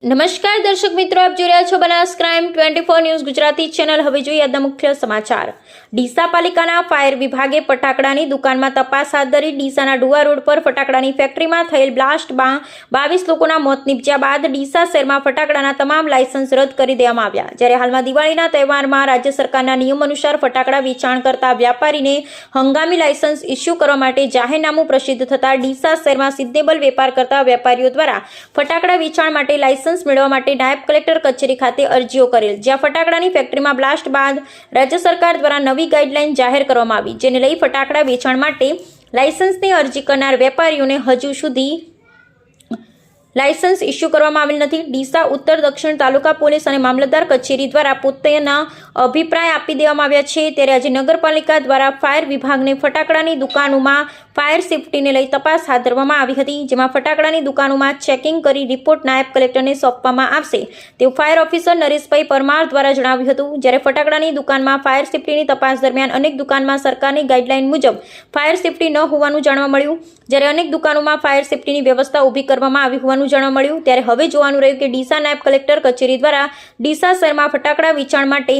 નમસ્કાર દર્શક મિત્રો, આપ જોઈ રહ્યા છો Banas crime 24 news Gujarati channel. હવે જોઈએ આજના મુખ્ય સમાચાર। ડીસા પાલિકાના ફાયર વિભાગે ફટાકડાની દુકાનમાં તપાસ હાથ ધરી। ડીસાના ડુઆ રોડ પર ફટાકડાની ફેક્ટરીમાં થયેલ બ્લાસ્ટમાં 22 લોકોના મોત નીપજ્યા બાદ ડીસા શહેરમાં ફટાકડાના તમામ લાયસન્સ રદ કરી દેવામાં આવ્યા। જ્યારે હાલમાં દિવાળીના તહેવારમાં રાજ્ય સરકારના નિયમ અનુસાર ફટાકડા વેચાણ કરતા વ્યાપારીને હંગામી લાયસન્સ ઇસ્યુ કરવા માટે જાહેરનામું પ્રસિદ્ધ થતા ડીસા શહેરમાં સિઝનેબલ વેપાર કરતા વેપારીઓ દ્વારા ફટાકડા વેચાણ માટે લાયસન્સ મેળવવા માટે નાયબ કલેક્ટર કચેરી ખાતે અરજીઓ કરેલ, જ્યાં ફટાકડાની ફેક્ટરીમાં બ્લાસ્ટ બાદ રાજ્ય સરકાર દ્વારા નવી ગાઈડલાઈન જાહેર કરવામાં આવી, જેને લઈ ફટાકડા વેચાણ માટે લાયસન્સની અરજી કરનાર વેપારીઓને હજુ સુધી લાયસન્સ ઇસ્યુ કરવામાં આવેલ નથી। ડીસા ઉત્તર દક્ષિણ તાલુકા પોલીસ અને મામલતદાર કચેરી દ્વારા પોતાના અભિપ્રાય આપી દેવામાં આવ્યા છે। ત્યારે આજે નગરપાલિકા દ્વારા ફાયર વિભાગને ફટાકડાની દુકાનોમાં ફાયર સેફટીને લઈ તપાસ હાથ ધરવામાં આવી હતી, જેમાં ફટાકડાની દુકાનોમાં ચેકિંગ કરી રિપોર્ટ નાયબ કલેક્ટરને સોંપવામાં આવશે તેવું ફાયર ઓફિસર નરેશભાઈ પરમાર દ્વારા જણાવ્યું હતું। જ્યારે ફટાકડાની દુકાનમાં ફાયર સેફટીની તપાસ દરમિયાન અનેક દુકાનમાં સરકારની ગાઈડલાઈન મુજબ ફાયર સેફટી ન હોવાનું જાણવા મળ્યું, જ્યારે અનેક દુકાનોમાં ફાયર સેફટીની વ્યવસ્થા ઊભી કરવામાં આવી હોવાનું જાણવા મળ્યું। ત્યારે હવે જોવાનું રહ્યું કે ડીસા નાયબ કલેક્ટર કચેરી દ્વારા ડીસા શહેરમાં ફટાકડા વેચાણ માટે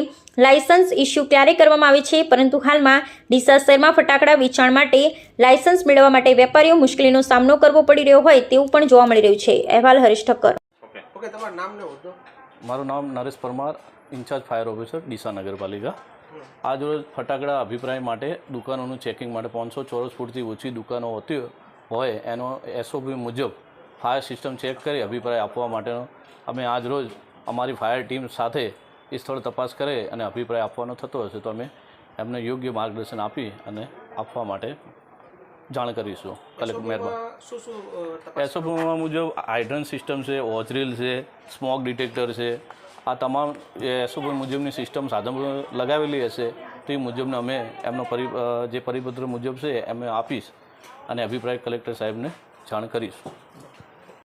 લાયસન્સ ઇસ્યુ ક્યારે કરવામાં આવે છે, પરંતુ હાલમાં ડીસા શહેરમાં ફટાકડા વેચાણ માટે લાયસન્સ મેળવવા માટે વેપારીઓ મુશ્કેલીનો સામનો કરવો પડી રહ્યો હોય તેવું પણ જોવા મળી રહ્યું છે। અહેવાલ હરીશ ઠક્કર। મારું નામ Naresh Parmar, incharge fire officer Deesa નગરપાલિકા। આજ રોજ ફટાકડા અભિપ્રાય માટે દુકાનોનું ચેકિંગ માટે 500 ચોરસ ફૂટથી ઓછી દુકાનો હોતી હોય એનો એસઓપી મુજબ ફાયર સિસ્ટમ ચેક કરી અભિપ્રાય આપવા માટેનો અમે આજ રોજ અમારી ફાયર ટીમ સાથે એ સ્થળ તપાસ કરે અને અભિપ્રાય આપવાનો થતો હશે તો અમે એમને યોગ્ય માર્ગદર્શન આપી અને આપવા માટે જાણ કરીશું કલેક્ટર મહેરબાન। એસઓપીમાં મુજબ હાઇડ્રન્ટ સિસ્ટમ છે, ઓઝરીલ છે, સ્મોક ડિટેક્ટર છે, આ તમામ એસઓપી મુજબની સિસ્ટમ સાધનો લગાવેલી હશે તો એ મુજબને અમે એમનો જે પરિપત્ર મુજબ છે એમ આપીશ અને અભિપ્રાય કલેક્ટર સાહેબને જાણ કરીશું।